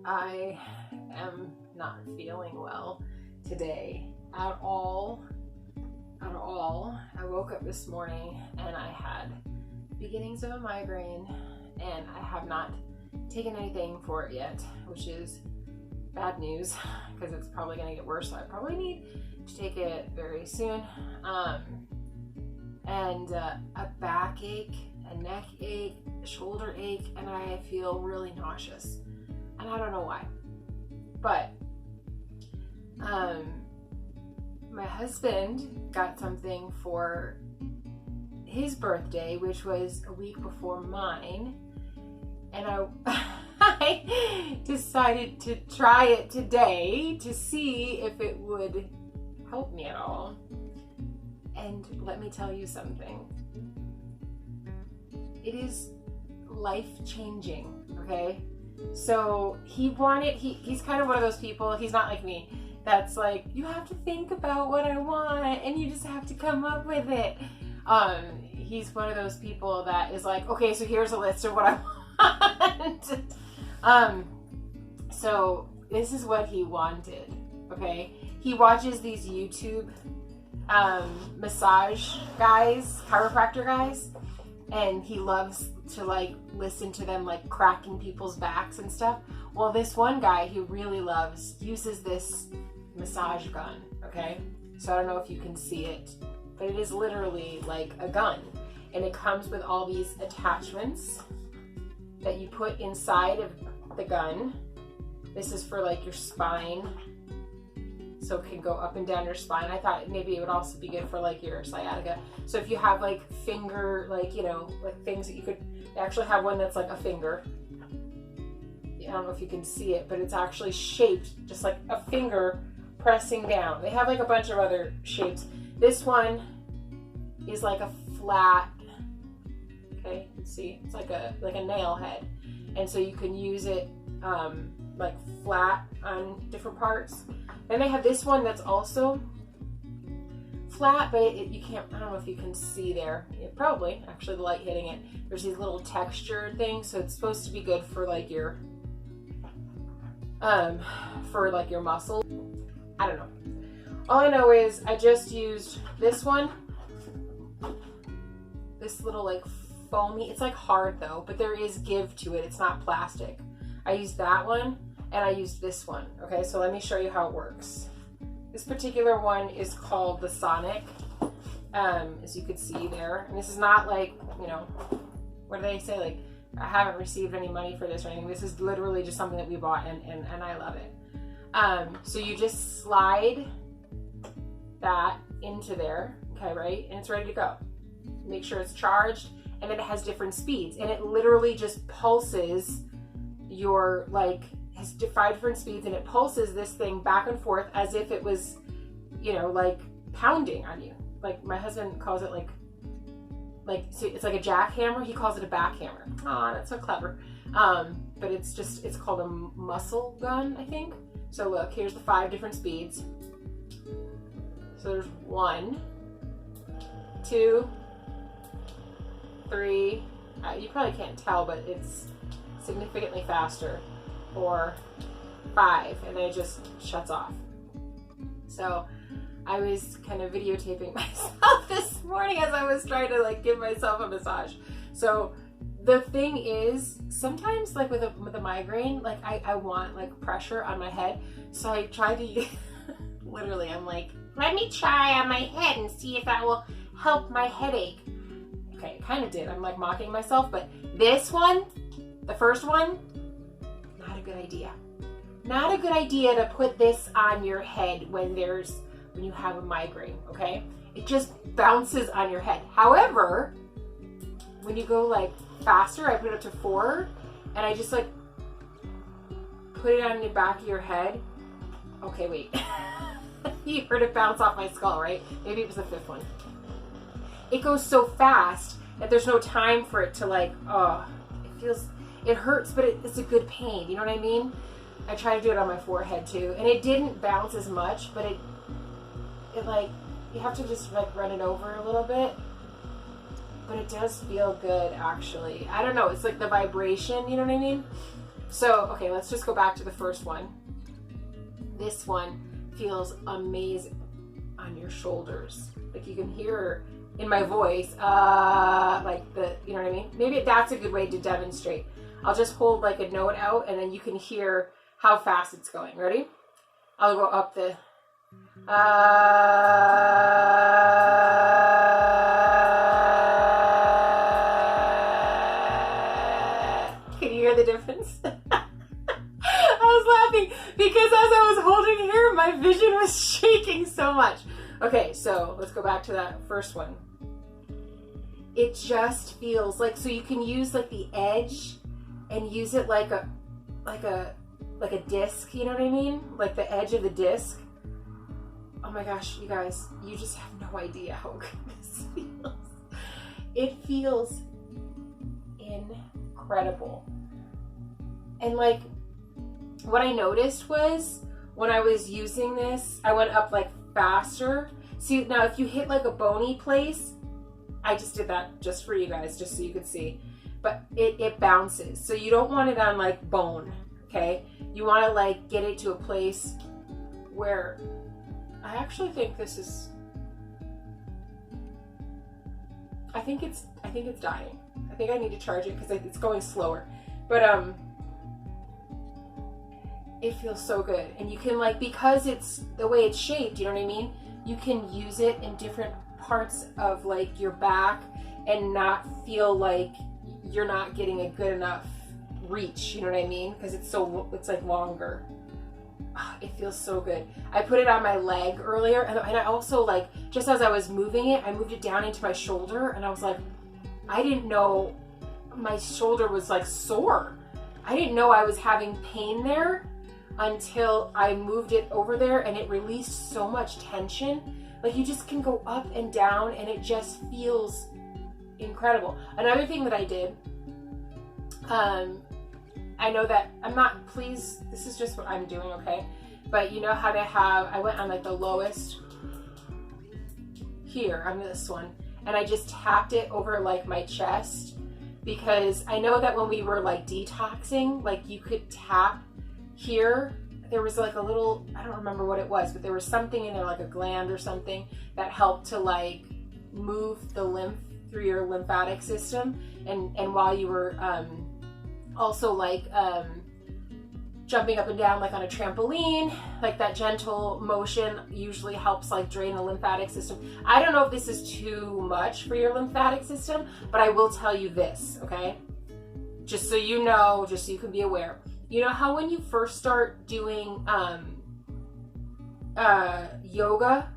I am not feeling well today at all. I woke up this morning and I had beginnings of a migraine, and I have not taken anything for it yet, which is bad news because it's probably going to get worse. So I probably need to take it very soon. And a backache, a neck ache, a shoulder ache, and I feel really nauseous. And I don't know why. But my husband got something for his birthday, which was a week before mine. And I decided to try it today to see if it would help me at all. And let me tell you something. It is life-changing, okay? So he's kind of one of those people, he's not like me, that's like, you have to think about what I want and you just have to come up with it. He's one of those people that is like, okay, so here's a list of what I want. So this is what he wanted, okay? He watches these YouTube massage guys, chiropractor guys, and he loves to like listen to them like cracking people's backs and stuff. Well, this one guy he really loves uses this massage gun, okay? So I don't know if you can see it, but it is literally like a gun, and it comes with all these attachments that you put inside of the gun. This is for like your spine, so it can go up and down your spine. I thought maybe it would also be good for like your sciatica. So if you have like finger, like, you know, like things that you could actually have one that's like a finger. I don't know if you can see it, but it's actually shaped just like a finger pressing down. They have like a bunch of other shapes. This one is like a flat, okay, you can see it's like a nail head. And so you can use it like flat on different parts. Then they have this one that's also flat, but you can't, I don't know if you can see there. Probably, actually the light hitting it. There's these little texture things, so it's supposed to be good for like your muscle. I don't know. All I know is I just used this one. This little like foamy, it's like hard though, but there is give to it. It's not plastic. I used that one and I used this one. Okay, so let me show you how it works. This particular one is called the Sonic, as you can see there. And this is not like, you know, what do they say? Like, I haven't received any money for this or anything. This is literally just something that we bought and I love it. So you just slide that into there, okay, right? And it's ready to go. Make sure it's charged, and then it has different speeds. And it literally just pulses your, like, has 5 different speeds, and it pulses this thing back and forth as if it was, you know, like pounding on you. Like my husband calls it like so it's like a jackhammer. He calls it a backhammer. Aw, that's so clever. But it's called a muscle gun, I think. So look, here's the 5 different speeds. So there's 1, 2, 3. You probably can't tell, but it's significantly faster. 4, 5, and then it just shuts off. So I was kind of videotaping myself this morning as I was trying to like give myself a massage. So the thing is, sometimes like with a migraine, like I want like pressure on my head. So I try to literally, I'm like, let me try on my head and see if that will help my headache. Okay, it kind of did. I'm like mocking myself, but this one, the first one, not a good idea. Not a good idea to put this on your head when you have a migraine, okay? It just bounces on your head. However, when you go like faster, I put it up to 4, and I just like put it on the back of your head. Okay, wait. You heard it bounce off my skull, right? Maybe it was the 5th one. It goes so fast that there's no time for it to like, it hurts, but it's a good pain. You know what I mean? I try to do it on my forehead too, and it didn't bounce as much, but it like, you have to just like run it over a little bit. But it does feel good, actually. I don't know, it's like the vibration, you know what I mean? So, okay, let's just go back to the first one. This one feels amazing on your shoulders. Like you can hear in my voice, like you know what I mean? Maybe that's a good way to demonstrate. I'll just hold like a note out and then you can hear how fast it's going. Ready? I'll go up the, can you hear the difference? I was laughing because as I was holding here, my vision was shaking so much. Okay, so let's go back to that first one. It just feels like, so you can use like the edge and use it like a disc, you know what I mean? Like the edge of the disc. Oh my gosh, you guys, you just have no idea how good this feels. It feels incredible. And like, what I noticed was when I was using this, I went up like faster. See, now if you hit like a bony place, I just did that just for you guys, just so you could see, but it bounces. So you don't want it on like bone, okay? You want to like get it to a place where, I actually think this is, I think it's dying. I think I need to charge it because it's going slower, but it feels so good. And you can like, because it's the way it's shaped, you know what I mean? You can use it in different parts of like your back and not feel like you're not getting a good enough reach, you know what I mean? Because it's like longer. It feels so good. I put it on my leg earlier, and I also like, just as I was moving it, I moved it down into my shoulder, and I was like, I didn't know my shoulder was like sore. I didn't know I was having pain there until I moved it over there, and it released so much tension. Like you just can go up and down, and it just feels incredible. Another thing that I did, I know that I'm not, please, this is just what I'm doing, okay? But you know how they have, I went on like the lowest here on this one, and I just tapped it over like my chest, because I know that when we were like detoxing, like you could tap here. There was like a little, I don't remember what it was, but there was something in there, like a gland or something, that helped to like move the lymph through your lymphatic system. And while you were also like jumping up and down like on a trampoline, like that gentle motion usually helps like drain the lymphatic system. I don't know if this is too much for your lymphatic system, but I will tell you this, okay? Just so you know, just so you can be aware. You know how when you first start doing yoga,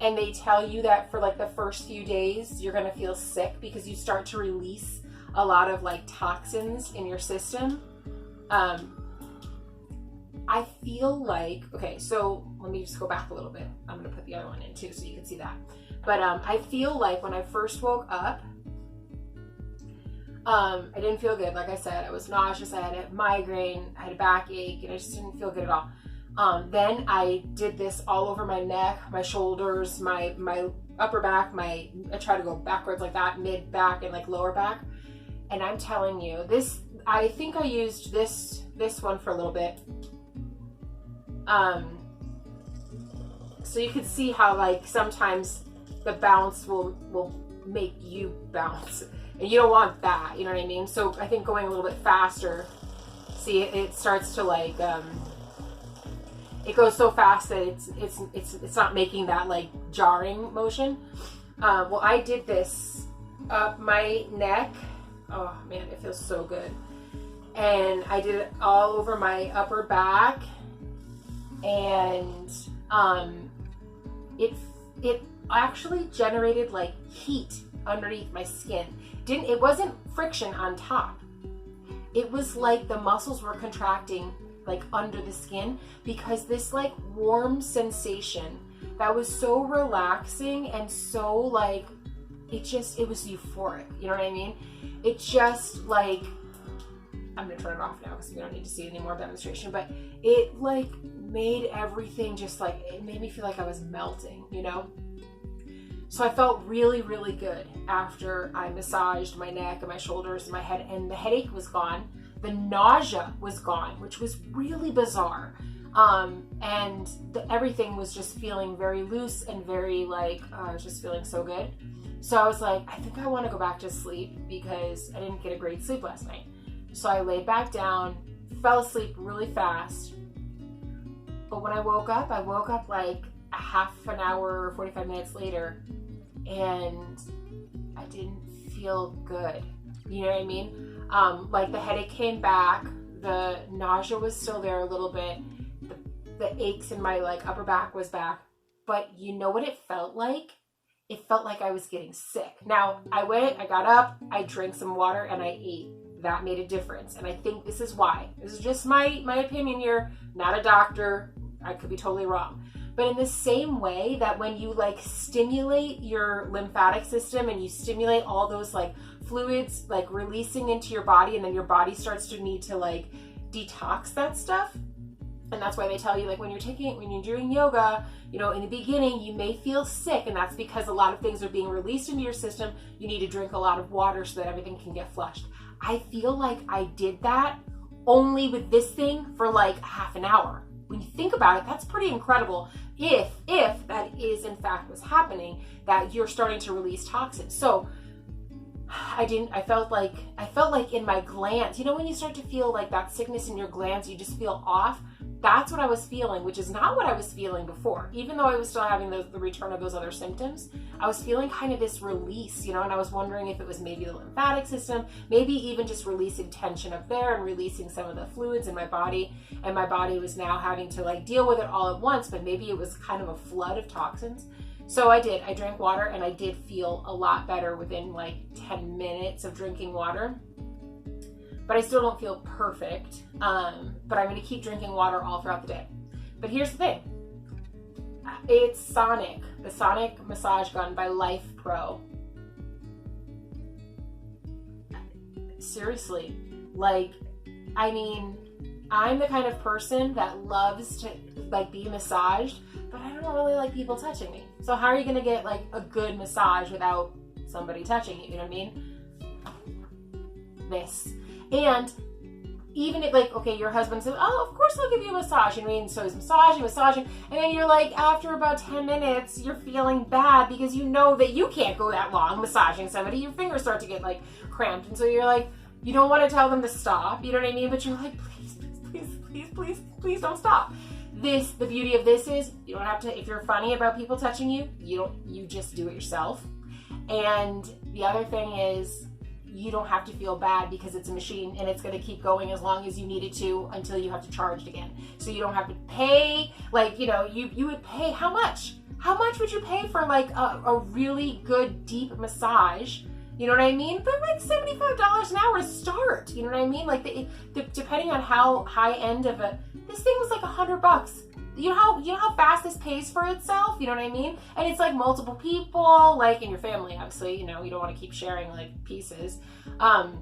and they tell you that for like the first few days you're gonna feel sick because you start to release a lot of like toxins in your system? I feel like, okay, so let me just go back a little bit. I'm gonna put the other one in too so you can see that. But I feel like when I first woke up, I didn't feel good. Like I said, I was nauseous, I had a migraine, I had a backache, and I just didn't feel good at all. Then I did this all over my neck, my shoulders, my upper back, I try to go backwards like that, mid back and like lower back. And I'm telling you, this, I think I used this one for a little bit. So you can see how like sometimes the bounce will make you bounce. And you don't want that, you know what I mean? So I think going a little bit faster, see, it starts to like, it goes so fast that it's not making that like jarring motion. Well, I did this up my neck. Oh man, it feels so good. And I did it all over my upper back, and it actually generated like heat underneath my skin. It wasn't friction on top. It was like the muscles were contracting like under the skin, because this like warm sensation that was so relaxing and so like, it was euphoric, you know what I mean? It just like, I'm gonna turn it off now because we don't need to see any more demonstration, but it like made everything just like, it made me feel like I was melting, you know? So I felt really, really good after I massaged my neck and my shoulders and my head, and the headache was gone. The nausea was gone, which was really bizarre. And everything was just feeling very loose and very like, I was just feeling so good. So I was like, I think I want to go back to sleep because I didn't get a great sleep last night. So I laid back down, fell asleep really fast. But when I woke up like a half an hour or 45 minutes later, and I didn't feel good. You know what I mean? Like the headache came back, the nausea was still there a little bit, the aches in my like upper back was back. But you know what it felt like? It felt like I was getting sick. Now, I got up, I drank some water, and I ate. That made a difference. And I think this is why. This is just my opinion here, not a doctor. I could be totally wrong. But in the same way that when you like stimulate your lymphatic system and you stimulate all those like fluids like releasing into your body, and then your body starts to need to like detox that stuff. And that's why they tell you, like, when you're doing yoga, you know, in the beginning, you may feel sick, and that's because a lot of things are being released into your system. You need to drink a lot of water so that everything can get flushed. I feel like I did that only with this thing for like half an hour. When you think about it, that's pretty incredible. If that is in fact what's happening, that you're starting to release toxins. So I felt like in my glands, you know, when you start to feel like that sickness in your glands, you just feel off. That's what I was feeling, which is not what I was feeling before. Even though I was still having the return of those other symptoms, I was feeling kind of this release, you know, and I was wondering if it was maybe the lymphatic system, maybe even just releasing tension up there and releasing some of the fluids in my body. And my body was now having to like deal with it all at once, but maybe it was kind of a flood of toxins. So I drank water, and I did feel a lot better within like 10 minutes of drinking water. But I still don't feel perfect. But I'm gonna keep drinking water all throughout the day. But here's the thing. It's Sonic, the Sonic massage gun by Life Pro. Seriously, like, I mean, I'm the kind of person that loves to like be massaged, but I don't really like people touching me. So how are you gonna get like a good massage without somebody touching you? You know what I mean? This. And even if like, okay, your husband says, oh, of course I'll give you a massage. You know what I mean? So he's massaging. And then you're like, after about 10 minutes, you're feeling bad because you know that you can't go that long massaging somebody. Your fingers start to get like cramped. And so you're like, you don't want to tell them to stop. You know what I mean? But you're like, please don't stop. The beauty of this is you don't have to, if you're funny about people touching you, you just do it yourself. And the other thing is, you don't have to feel bad because it's a machine and it's going to keep going as long as you need it to until you have to charge it again. So you don't have to pay, like, you know, you would pay, how much? How much would you pay for like a really good deep massage? You know what I mean? They're like $75 an hour to start. You know what I mean? Like depending on how high end of this thing was like $100. You know how fast this pays for itself? You know what I mean? And it's like multiple people, like in your family, obviously, you know, you don't want to keep sharing like pieces. And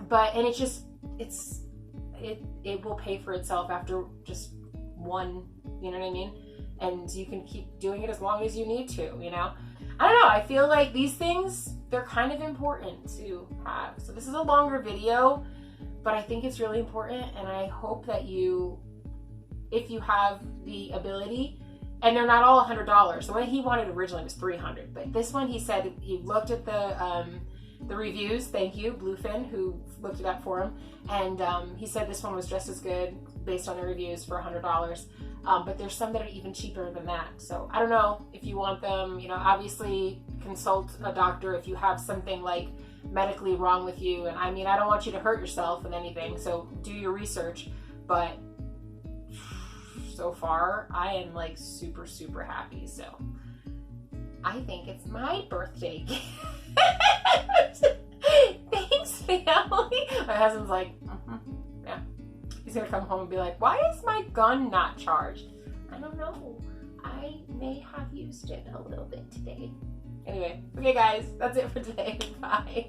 it's just, it will pay for itself after just one, you know what I mean? And you can keep doing it as long as you need to, you know? I don't know, I feel like these things, they're kind of important to have. So this is a longer video, but I think it's really important, and I hope that if you have the ability, and they're not all $100. The one he wanted originally was $300, but this one, he said he looked at the reviews. Thank you, Bluefin, who looked it up for him, and he said this one was just as good based on the reviews for $100. But there's some that are even cheaper than that. So I don't know if you want them. You know, obviously consult a doctor if you have something like medically wrong with you. And I mean, I don't want you to hurt yourself with anything, so do your research. But so far, I am like super, super happy. So I think it's my birthday gift. Thanks, family. My husband's like, yeah. He's gonna come home and be like, why is my gun not charged? I don't know. I may have used it a little bit today. Anyway, okay guys, that's it for today. Bye.